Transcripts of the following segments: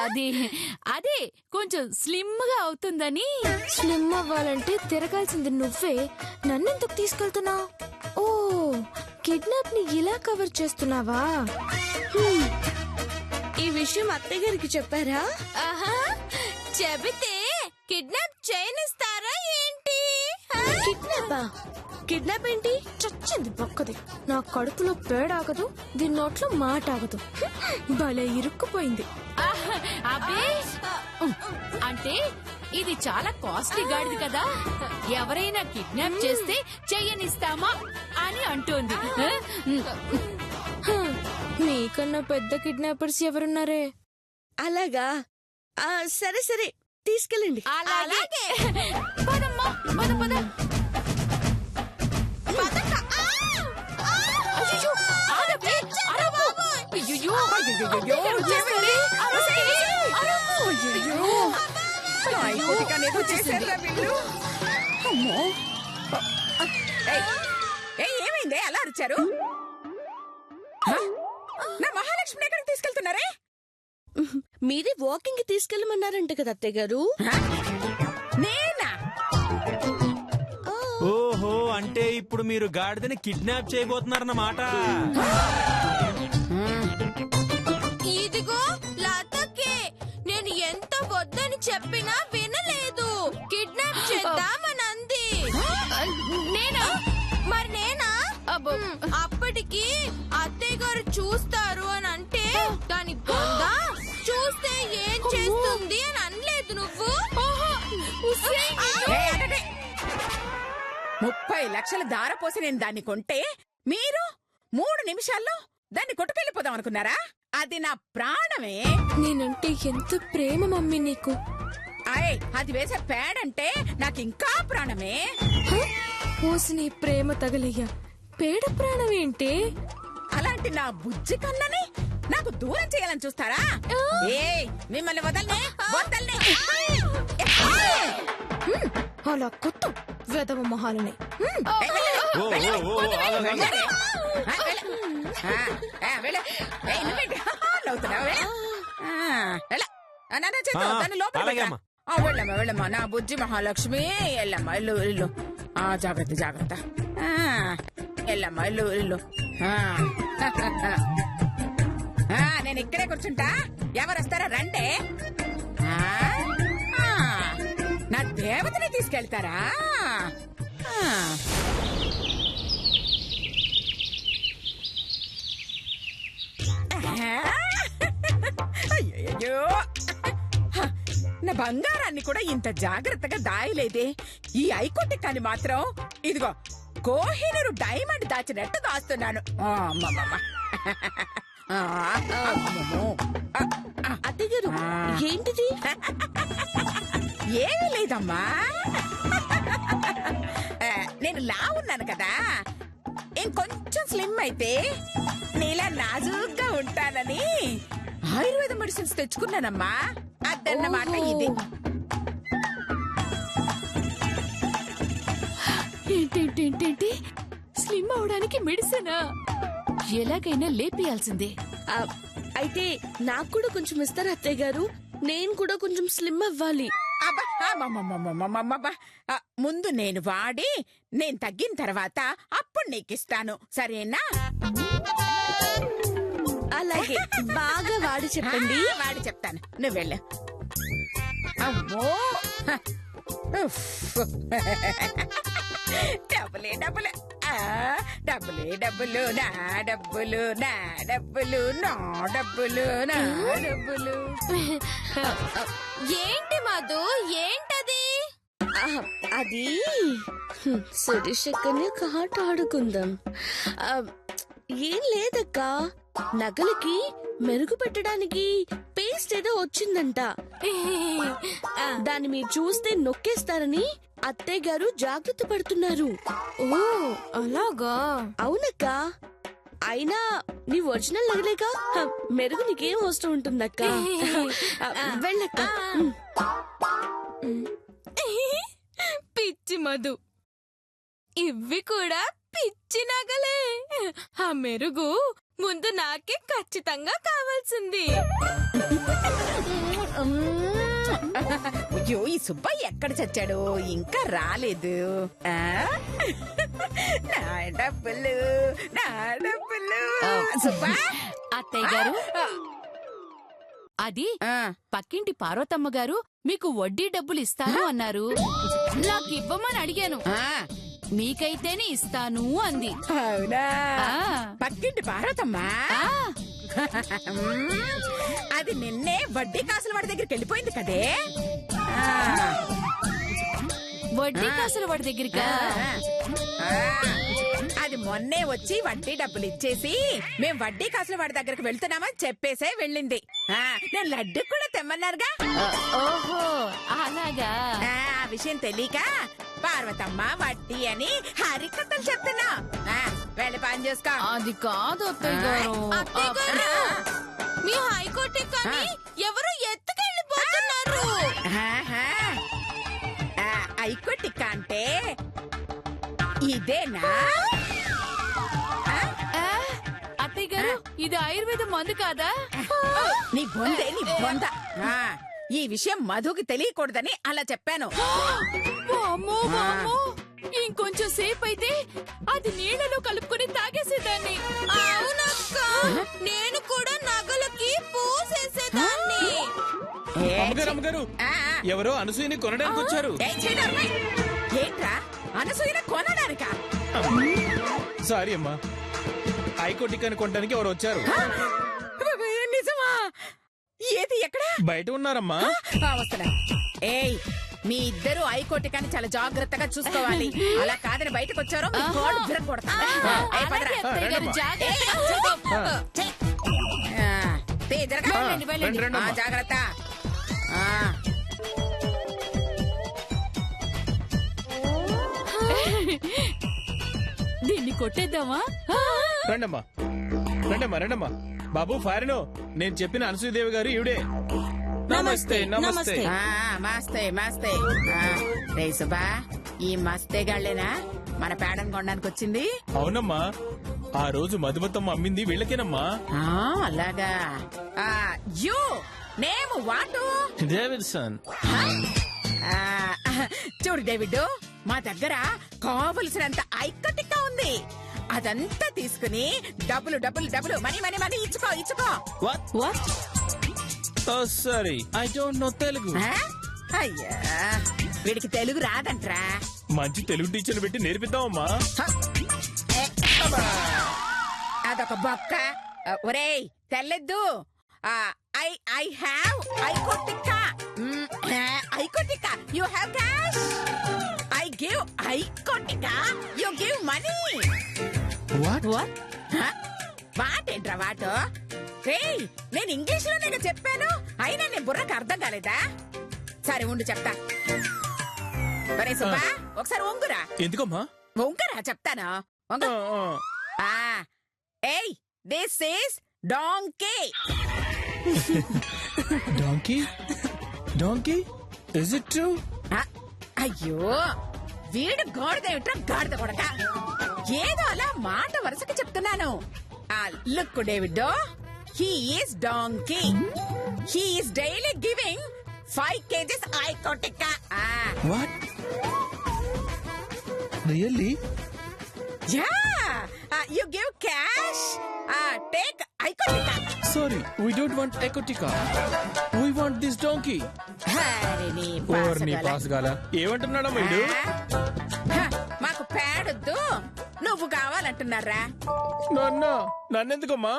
అది అదే కొంచెం స్లిమ్ గా అవుతుందని. స్లిమ్ అవ్వాలంటే తిరగాల్సింది నువ్వే, నన్నెందుకు తీసుకెళ్తున్నావు? ఓ, కిడ్నాప్ ని ఇలా కవర్ చేస్తున్నావా? ఈ విషయం అత్తయ్య గారికి చెప్పారా? ఆహా, చెబితే కిడ్నాప్ చేయనిస్తారా ఏంటి? కిడ్నాపా? కిడ్నాప్ ఏంటి? చచ్చింది బొక్కది. నా కడుపులో పేడాగదు, దీని నోట్లో మాట ఆగదు. భలే ఇరుక్కుపోయింది. అబ్బే, అంటే ఇది చాలా కాస్ట్లీ గాడిది కదా, ఎవరైనా కిడ్నాప్ చేస్తే చెయ్యనిస్తామా అని అంటోంది. నీకన్నా పెద్ద కిడ్నాపర్స్ ఎవరున్నారే? అలాగా? సరే సరే, తీసుకెళ్ళండి. అలాగే పదమ్మా, పద పద. ఏమైంది అలా అరిచారు? నా మహాలక్ష్మిని ఎక్కడికి తీసుకెళ్తున్నారే? మీరే వాకింగ్ కి తీసుకెళ్ళమన్నారంట కదా అత్తయ్య గారు. నేనా? ఓహో, అంటే ఇప్పుడు మీరు గాడిదని కిడ్నాప్ చేయబోతున్నారన్నమాట. ఇదిగో లతకే, నేను ఎంత వద్దని చెప్పినా వినలేదు. కిడ్నాప్ చేద్దామని అంది. నేనా? మరి నేనా? అప్పటికి అత్తయ్య గారు చూస్తారు అని అంటే దాని బొంద చూస్తే ఏం చేస్తుంది అని అనలేదు నువ్వు? 30 లక్షల దార పోసి నేను దాన్ని కొంటే మీరు 3 నిమిషాల్లో దాన్ని కొట్టుకెళ్ళిపోదాం అనుకున్నారా? అది నా ప్రాణమే. నేనంటే ఎంత ప్రేమ మమ్మీ నీకు. అది వేసే పేడంటే నాకింకా ప్రాణమే. పోసి నీ ప్రేమ తగలయ్యా, పేడ ప్రాణం ఏంటి? అలాంటి నా బుజ్జి కన్నని నాకు దూరం చేయాలని చూస్తారా? మిమ్మల్ని వదల్నే వదల్నే. అలా కొట్టు వెదవ మొహాలని. వెళ్ళమ్మా నా బుజ్జి మహాలక్ష్మి. వెళ్ళమ్మా ఇల్లు ఇల్లు. జాగ్రత్త జాగ్రత్త. వెళ్ళమ్మా ఇల్లు ఇల్లు. నేను ఇక్కడే కూర్చుంటా, ఎవరు వస్తారా రండే. నా దేవతని తీసుకెళ్తారా? అయ్యో, నా బంగారాన్ని కూడా ఇంత జాగ్రత్తగా దాయలేదే. ఈ ఐకోటికాన్ని మాత్రం ఇదిగో కోహినూరు డైమండ్ దాచినట్టు దాస్తున్నాను. అత్తయ్య గారు, ఏంటిది? ఏమీ లేదమ్మా, నేను లా ఉన్నాను కదా, ఇంకొంచెం స్లిమ్ అయితే నీలా నాజూగ్గా ఉంటానని ఆయుర్వేద మెడిసిన్స్ తెచ్చుకున్నానమ్మా. అదన్నమాట ఇది. ఏంటేంటేంటేంటి, స్లిమ్ అవడానికి మెడిసినా? ఎలాగైనా లేపియాల్సిందే. అయితే నాకు కూడా కొంచెం ఇస్తారా అత్తయ్య గారు? నేను కూడా కొంచెం స్లిమ్ అవ్వాలి. ముందు నేను వాడి నేను తగ్గిన తర్వాత అప్పుడు నీకిస్తాను, సరేనా? అలాగే, బాగా వాడి చెప్పండి. వాడి చెప్తాను, నువ్వు వెళ్ళు. అమ్మో, డబ్బులే డబ్బులే, డబ్బులే డబ్బులు, నా డబ్బులు, నా డబ్బులు, నా డబ్బులు, నా డబ్బులు. ఏంటి మధు, ఏంటది? అది శిరీషక్కని ఒక ఆట ఆడుకుందాం. ఏం లేదక్క, నగలకి మెరుగు పెట్టడానికి పేస్ట్ ఏదో వచ్చిందంట. దాన్ని మీరు చూస్తే నొక్కేస్తారని అత్తయ్య గారు జాగ్రత్త పడుతున్నారు. ఓ అలాగా? అవునక్క, అయినా నీ ఒరిజినల్ నగలేక మెరుగు నీకేం అవసరం ఉంటుందక్క. వెళ్ళక్క. పిచ్చి మధు, ఇవి కూడా పిచ్చి నగలే. ఆ మెరుగు ముందు నాకే ఖచ్చితంగా కావాల్సింది. అయ్యో ఈ సుబ్బయ్య ఎక్కడ చచ్చాడు ఇంకా రాలేదు. ఆ? నా డబ్బులు నా డబ్బులు సుబ్బా. అత్తయ్య గారు అది ఆ, పక్కింటి పార్వతమ్మ గారు మీకు వడ్డీ డబ్బులు ఇస్తాను అన్నారు. నాకు ఇవ్వమని అడిగాను. ఆ, మీకైతేనే ఇస్తాను అంది. అవునా ఆ, పక్కింటి పార్వతమ్మా. ఆ, అది నిన్నే వడ్డీ కాసుల వాడి దగ్గరికి వెళ్ళిపోయింది కదే. ఆ, వడ్డీ కాసుల వాడి దగ్గరికా? ఆ, అది మొన్నే వచ్చి వడ్డీ డబ్బులు ఇచ్చేసి మేం వడ్డీ కాసుల వాడి దగ్గరికి వెళ్తున్నామని చెప్పేసే వెళ్ళింది. ఆ, నేను లడ్డు కూడా తెమ్మన్నారుగా. ఓహో అలాగా. ఆ విషయం తెలియక పార్వతమ్మ వడ్డీ అని హరికథలు చెప్తున్నా. ఆ, వెళ్ళి పని చూసుకో. అది కాదు అత్తయ్య గారు. అత్తయ్య గారు, మీ హైకోర్టు కానీ ఎవరు ఎత్తుకెళ్ళిపోతున్నారు. ఆహా. ఆ, ఐకోటిక్క అంటే ఇదేనా? ఆ? ఆ, అత్తయ్య గారు ఇది ఆయుర్వేద మందు కాదా? నీ బొందే నీ బొంద. ఆ, ఈ విషయం మధుకి తెలియకూడదని అలా చెప్పాను. వామ్మో, వామ్మో. ఇంకొంచెం సేపు అయితే అది నీళ్ళలో కలుపుకొని తాగేసేదాన్ని. అవునక్క, నేను కూడా నగలకి పూసేసేదాన్ని. ఏ, అమ్మగారు అమ్మగారు ఆ, ఆ. ఎవరో అనసూయని కొనడానికి వచ్చారు. ఏ, చిన్నమ్మాయి. ఏంట్రా అనసూయన కొనడానికా? సారీ అమ్మా, హైకోటికాని కొనడానికి ఎవరు వచ్చారు. నిజమా? ఏది ఎక్కడ? బయట ఉన్నారమ్మా. వస్తున్నా. ఏయ్ మీ ఇద్దరు ఐకోటికాని చాలా జాగ్రత్తగా చూసుకోవాలి. అలా కాదని బయటకు వచ్చారో మీ గోడు బిరగొడతా. ఏయ్, పదరా. అలాగే అత్తయ్య గారు, రండమ్మా. జాగ్రత్త. వెళ్ళండి, వెళ్ళండి. రండి, అమ్మా. జాగ్రత్త. ఆ, దీన్ని కొట్టేద్దామా? రండమ్మా రండమ్మా రండమ్మా. బాబు ఫారిను, నేను చెప్పిన అనసూయదేవి గారు ఈవిడే. నమస్తే నమస్తే. ఆ, మస్తే మస్తే. ఆ, రే సుబ్బా, ఈ మస్తే గాళ్ళేనా మన పేడను కొనడానికి వచ్చింది? అవునమ్మా, ఆ రోజు మధుమతమ్మ అమ్మింది వీళ్ళకేనమ్మా. ఆ, అలాగా. ఆ, యు నేమ్ వాటు? డేవిడ్సన్. ఆ, చూడు డేవిడ్, మా దగ్గర కావలసినంత ఐకటిక ఉంది. అదంతా తీసుకుని డబ్బులు డబ్బులు డబ్బులు మనీ మనీ మనీ ఇచ్చుకో ఇచ్చుకో. What? Oh, sorry. I don't know Telugu. ఆ? అయ్యా, వీడికి తెలుగు రాదంట్రా. మంచి తెలుగు టీచర్ పెట్టి నేర్పిద్దామమ్మా. హ. ఏ, అదొక బొక్క. ఒరేయ్ తెల్లెద్దు. I I have Ecotica. Ecotica you have cash. I give Ecotica, you give money. What? వాటేంట్రా వాటు? రేయ్, నేను ఇంగ్లీష్ లోనే చెప్పాను, అయినా నేను బుర్రకు అర్థం కాలేదా? సరే ఉండు చెప్తా. ఒరే సుబ్బా, ఒకసారి ఒంగురా. ఎందుకమ్మా? ఒంగురా చెప్తాను. ఒంగు. ఆ, ఏయ్, this is donkey. Donkey? Donkey? Is it true? అయ్యో, వీడు గాడిదేమిట్రా గాడిద కొడక. ఏదో అలా మాట వరుసకి చెప్తున్నాను. Look David, he is donkey. He is daily giving 5 kgs Ecotica. What? Really? Yeah, you give cash, take Ecotica. Sorry, we don't want Ekotika. We want this donkey. ఓర్ని పాసగాల ఏమంటున్నాడమ్మా వీడు? మాకు పేడొద్దు, నువ్వు కావాలంటున్నారా? నన్నెందుకమ్మా?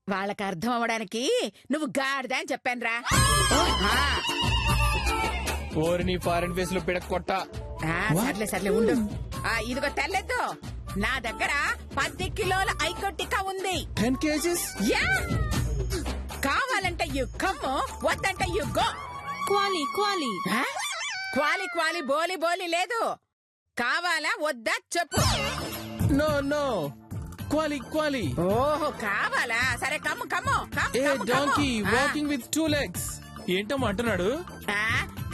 వాళ్ళకి అర్థం అవ్వడానికి నువ్వు గాడిద అని చెప్పానురా. ఓరిని ఫారెన్ ఫేస్ లో పిడక కొట్ట. సర్లే సర్లే ఉండు. ఇదిగో తెల్లెద్దు, నా దగ్గర 10 కిలోల ఐకోటిక ఉంది. 10 kgs? యా, కావాలంటే యు కమ్, వద్దంటే యు గో. క్వాలి క్వాలి. క్వాలి క్వాలి బోలి బోలి లేదు. కావాలా వద్దా చెప్పు. No. Quali. ఓహో, కావాలా? సరే కమ్ము కమ్ము. ఏ donkey walking with 2 legs. ఏంటమ్మా అంటున్నాడు?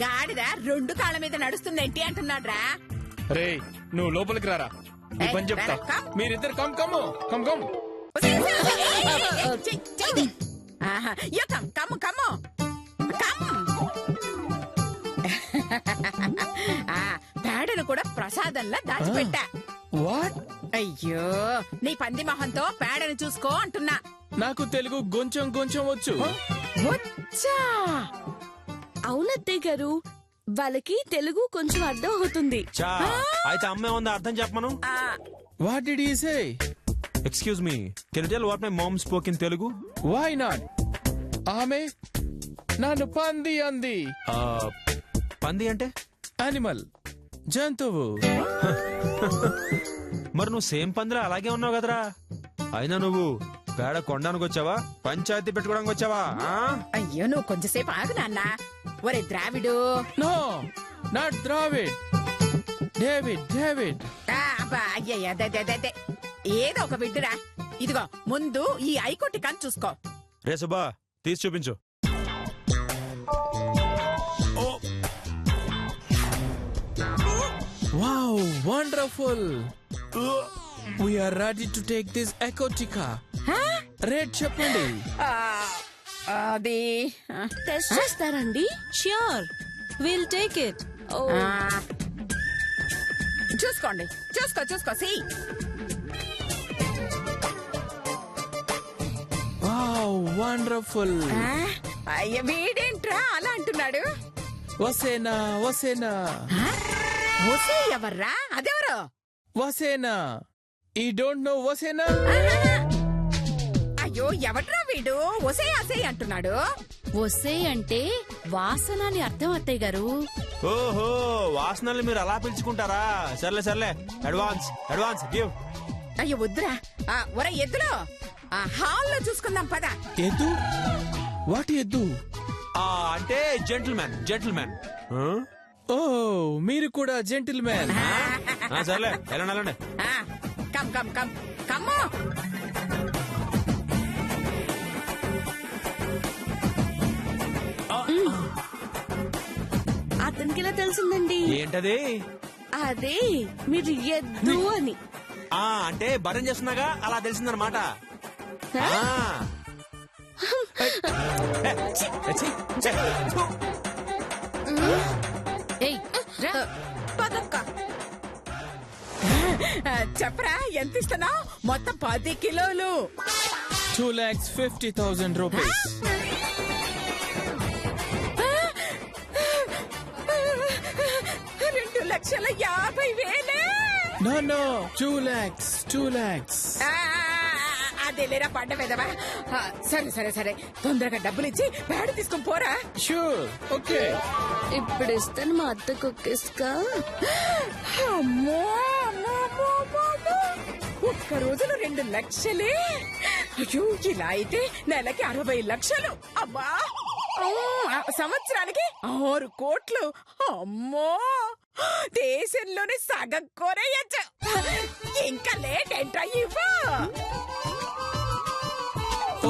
గాడిద 2 కాళ్ళ మీద నడుస్తుందేంటి అంటున్నాడ్రా. రే, నువ్వు లోపలికి రారా, నీ పని చెప్తా. మీరిద్దరు కమ్. పేడను కూడా ప్రసాదంలా దాచిపెట్టా. వాట్? అయ్యో, నీ పంది మొహంతో పేడను చూసుకో అంటున్నా. నాకు తెలుగు కొంచెం కొంచెం వచ్చు. వచ్చా? అవునత్తయ్య గారు, వాళ్ళకి తెలుగు కొంచెం అర్థం అవుతుంది. చా అయితే అమ్మే ఉందా అర్థం చెప్పమను. What did he say? Excuse me, can you tell what my mom spoke in Telugu? Why not? ఆమె నన్ను పంది అంది. పంది అంటే యానిమల్, జంతువు. మరి నువ్వు సేమ్ పందిలా అలాగే ఉన్నావు కదరా. అయినా నువ్వు పేడ కొనడానికి వచ్చావా, పంచాయతీ పెట్టుకోవడానికి వచ్చావా? అయ్యో, నువ్వు కొంచెంసేపు ఆగు నాన్న. ఒరే Dravid. No, not Dravid, David. David. అయ్యయ్య, ఏదో ఒక బిడ్డరా. ఇదిగో ముందు ఈ ఐకొట్టి కని చూసుకో. రే సుబ్బా, తీసి చూపించు. Wow, wonderful. We are ready to take this Ecotica. Rate చెప్పండి. అది టెస్ట్ చేస్తారండి? Sure, will take it. చూసుకోండి, చూసుకో సి. Wow, wonderful. అయ్య, వీడేంట్రా అలా అంటున్నాడు? వసేనా వసేనా ఒసే ఎవర్రా? అదెవరు? వసేనా. ఈ డోంట్ నో వసేనా? అయ్యో, ఎవడ్రా వీడు ఒసే అసే అంటున్నాడు? ఒసే అంటే వాసన అని అర్థం అత్తయ్య గారు. ఓహో, వాసనలు మీరు అలా పిలుచుకుంటారా? సర్లే అడ్వాన్స్ గివ్. అయ్యో వద్దురా. ఒరే ఎద్దులో హాల్లో చూసుకుందాం పద. ఎద్దు? వాటి ఎద్దు? అంటే జెంటిల్మెన్. ఓ, మీరు కూడా జెంటిల్ మ్యాన్. సర్లే, వెళ్ళండి. కమ్ అతనికి ఎలా తెలిసిందండి? ఏంటది? అదే మీరు ఎద్దు అని. అంటే భరం చేస్తున్నాగా అలా తెలిసిందనమాట. ఏయ్, రా. పదక్క. చెప్పరా, ఎంత ఇస్తున్నావు? మొత్తం 10 కిలోలు. 2,50,000 రూపీస్. 2,50,000. No, 2 lakhs. అదే లేరా పంట మీదవా. సరే తొందరగా డబ్బులు ఇచ్చి పేడ తీసుకొని పోరా. Sure, okay. ఇప్పుడు ఇస్తాను మా అత్తకు ఒక్కేసుకా. అమ్మో, ఒక్క రోజులో 2 లక్షలే. అయ్యో, ఇలా అయితే నెలకి 60 లక్షలు. అమ్మా, సంవత్సరానికి 6 కోట్లు. అమ్మో, దేశంలోనే సగం కొనేయచ్చు. ఇంకా లేట్ ఏంట్రా ఇవ్వు.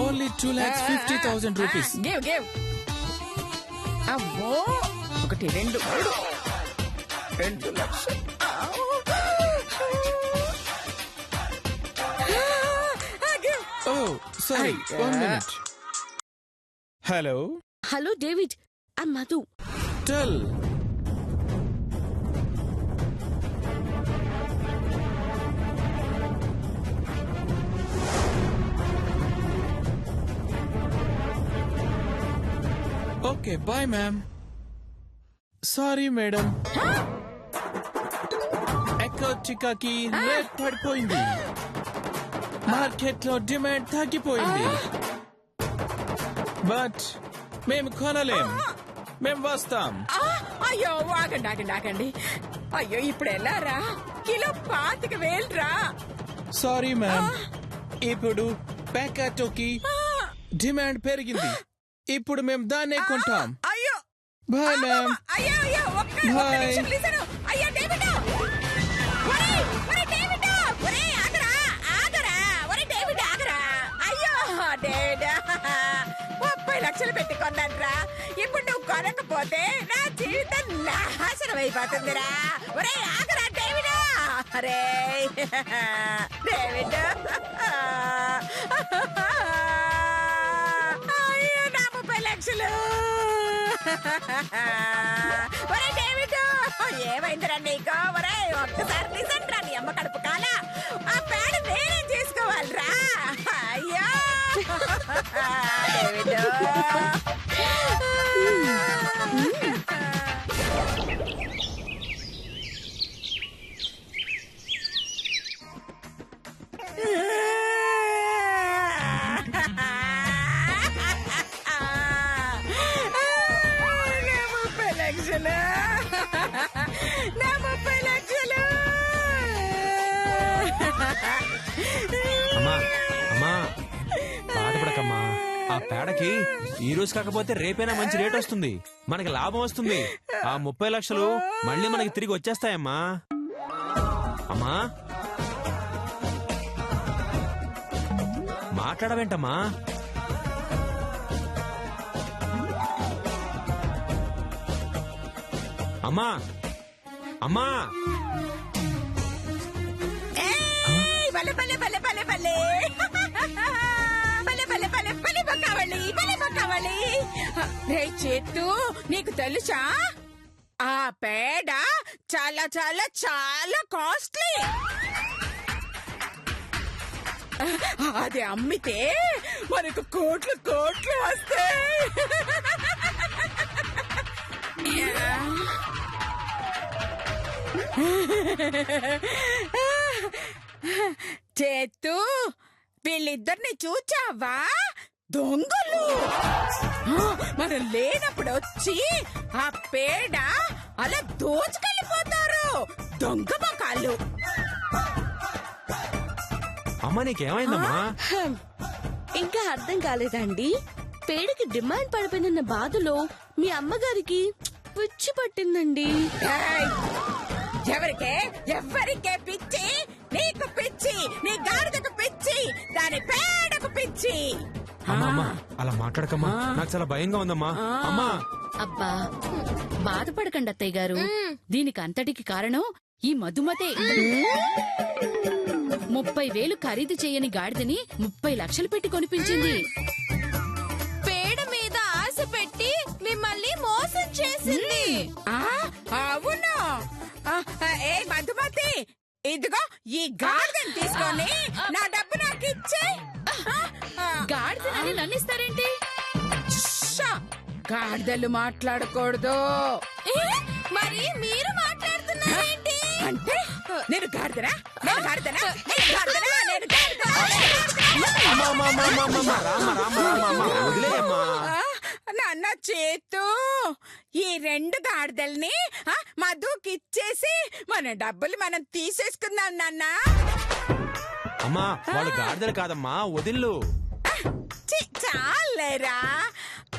Only 2,50,000 rupees. గివ్. అమ్మో, 1 2 3 2 లక్షలు. Oh, sorry. 1 minute. Hello. Hello David, Madhu. Tell. Okay, bye, ma'am. Sorry, madam. Ecotica-కి రేట్ పడిపోయింది. మార్కెట్లో డిమాండ్ తగ్గిపోయింది. బట్ మేము కొనలేం. మేము వస్తాం. అయ్యో, ఆగండి. అయ్యో, ఇప్పుడు ఎలారా? కిలో 25,000 రా. సారీ మ్యామ్, ఇప్పుడు ప్యాకాటోకి డిమాండ్ పెరిగింది. ఇప్పుడు మేము దాన్నే కొంటాం. అయ్యో, బాయ్ మ్యామ్. అయ్యో, ఒక్క నిమిషం లిసను. అయ్యో డేవిడ్, ఒరే డేవిడ్, ఒరే ఆగరా, ఒరే డేవిడ్ ఆగరా. అయ్యో డేవిడ్, 30 లక్షలు పెట్టి కొన్నాన్రా. ఇప్పుడు నువ్వు కొనకపోతే నా జీవితం నాశనం అయిపోతుందిరా. ఒరే ఆగరా డేవిడ్. అరే డేవిడ్, అయ్యో, నా 30 లక్షలు. ఒరే డేవిడ్, ఏమైందిరా నీకు? ఒరే ఒక్కసారి నిజంరా, నీ అమ్మ కడుపు కాల. ఆ పేడ నేనేం చేసుకోవాలిరా? అయ్యో డేవిడ్. అమ్మా అమ్మా బాధపడకమ్మా. ఆ పేడకి ఈ రోజు కాకపోతే రేపైనా మంచి రేట్ వస్తుంది, మనకి లాభం వస్తుంది. ఆ 30 లక్షలు మళ్ళీ మనకి తిరిగి వచ్చేస్తాయమ్మా. అమ్మా మాట్లాడవేంటమ్మా? అమ్మా అమ్మా భలే భలే భలే భలే భలే భలే భలే భలే భలే బొక్కవళి, భలే బొక్కవళి. రే చేత్తు, నీకు తెలుసా ఆ పేడ చాలా చాలా చాలా కాస్ట్లీ. అది అమ్మితే మనకు కోట్లు కోట్లు వస్తాయి. చేత్తు, వీళ్ళిద్దరిని చూచావా? దొంగలు. మనం లేనప్పుడు వచ్చి ఆ పేడ అలా దోచుకెళ్ళిపోతారు. దొంగ బకాలు. అమ్మా నీకేమైందమ్మా? ఇంకా అర్థం కాలేదండి? పేడకి డిమాండ్ పడిపోయిన బాధలో మీ అమ్మగారికి పిచ్చి పట్టిందండి. ఏయ్! ఎవరికే ఎవరికే పిచ్చి? నీకు పిచ్చి, నీ గాడిదకు పిచ్చి, దాని పేడకు పిచ్చి. అమ్మా అమ్మా అలా మాట్లాడకమ్మా, నాకు చాలా భయంగా ఉందమ్మా. అమ్మా అబ్బా, బాధపడకండి అత్తయ్య గారు. దీనికి అంతటికి కారణం ఈ మధుమతే. 30,000 ఖరీదు చేయని గాడిదని 30 లక్షలు పెట్టి కొనిపించింది. పేడ మీద ఆశ పెట్టి మిమ్మల్ని మోసం చేసింది. అవును. ఏ మధుమతి, ఇదిగో ఈ గాడిదని తీసుకొని నా డబ్బు నాకు ఇచ్చే. గాడిదని నన్నిస్తారేంటి? గాడిదలు మాట్లాడకూడదు. మరి మీరు మాట్లాడుతున్నారేంటి? అంటే నేను గాడిదనా? నేను గాడిదనా? నేను గాడిదనా? నేను గాడిదనా? వదిలేయమ్మా. నాన్న చేతు, ఈ 2 గాడిదల్ని మధుకిచ్చేసి మన డబ్బులు మనం తీసేసుకుందాం నాన్న. అమ్మా వాళ్ళు గాడిదలు కాదమ్మా, వదిళ్ళు. చాలేరా,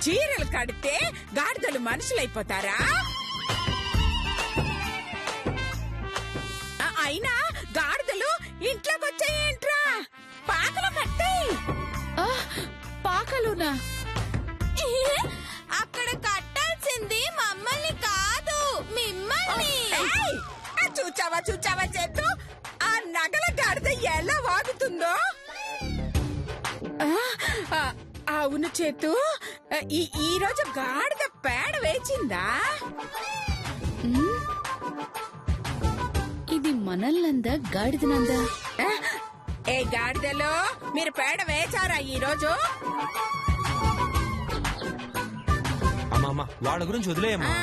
చీరలు కడితే గాడిదలు మనుషులైపోతారా? అయినా గాడిదలు ఇంట్లోకి వచ్చాయేంట్రా? పాకలు కట్టి. పాకలునా? అక్కడ కట్టాల్సింది మమ్మల్ని కాదు, మిమ్మల్ని. చూచావా చూచావా చేతు, ఆ నగల గాడిద ఎలా వాగుతుందో. అవును చేతు, ఈ రోజు గాడిద పేడ వేచిందా? ఇది మనల్నందా గాడిదనందా? ఏ గాడిదలో మీరు పేడ వేచారా ఈ రోజు? అమ్మా వాళ్ళ గురించి వదిలేయమ్మా.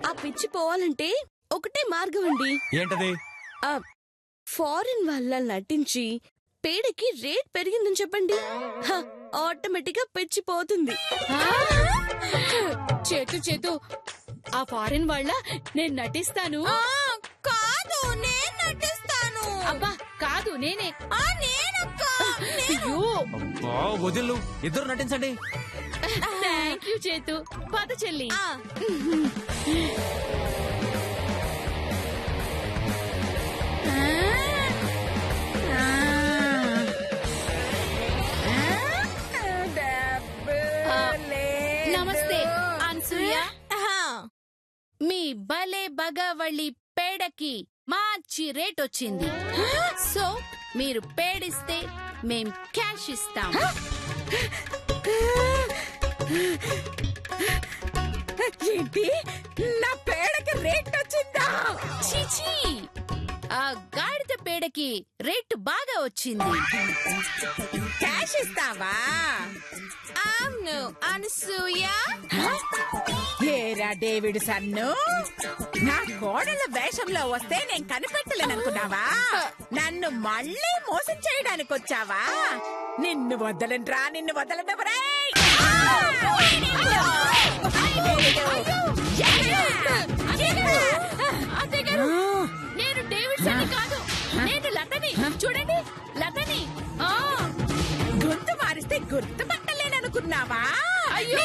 ఆ పిచ్చి పోవాలంటే ఒకటే మార్గం అండి. ఏంటది? ఫారిన్ వాళ్ళ నటించి పేడకి రేట్ పెరిగిందని చెప్పండి. ఆటోమేటిక్ గా పిచ్చి పోతుంది. చేతు చేతు, ఆ ఫారిన్ వాళ్ళ నేను నటిస్తాను. కాదు, నేను నటిస్తాను. అబ్బా కాదు, నేనే. నేనక్క. అయ్యో, అబ్బా, వదిళ్ళు, ఇద్దరు నటించండి. థ్యాంక్ యూ చేతు. పద చెల్లి. నమస్తే అన్సూయ. మీ భలే బగవళ్ళి పేడకి మంచి రేట్ వచ్చింది. సో మీరు పేడిస్తే మేం క్యాష్ ఇస్తాం. ఏంటి నా పేడకి రేట్ వచ్చిందా? చీచీ, ఆ గాడిద పేడకి రేటు బాగా వచ్చింది. క్యాష్ ఇస్తావా? అవును అనసూయ. ఏరా డేవిడ్ సన్ను, నా కోడల వేషంలో వస్తే నేను కనిపెట్టలేననుకున్నావా? నన్ను మళ్ళీ మోసం చేయడానికి వచ్చావా? నిన్ను వదలనురా, నిన్ను వదలనవరే. అత్తయ్య గారు, నేను డేవిడ్సన్ కాదు, నేను లతని. చూడండి, లతని. గొంతు మారిస్తే గుర్తుపట్టలేననుకున్నావా? అయ్యో,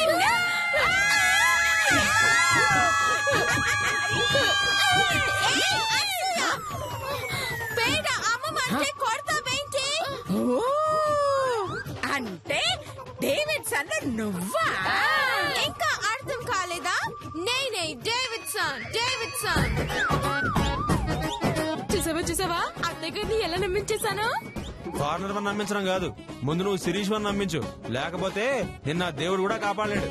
పేడ అమ్మమ్మ అంటే కొడతావేంటి? ఓ, అంటే డేవిడ్ సన్ నువ్వా? ఇంకా అర్థం కాలేదా? నేనే డేవిడ్సన్. డేవిడ్సన్. చూసావా అత్తయ్య గారిని ఎలా నమ్మించేశాను? కార్నర్ వన్ నమ్మించడం కాదు, ముందు నువ్వు శిరీష్ వన్ నమ్మించు, లేకపోతే నిన్న దేవుడు కూడా కాపాడలేడు.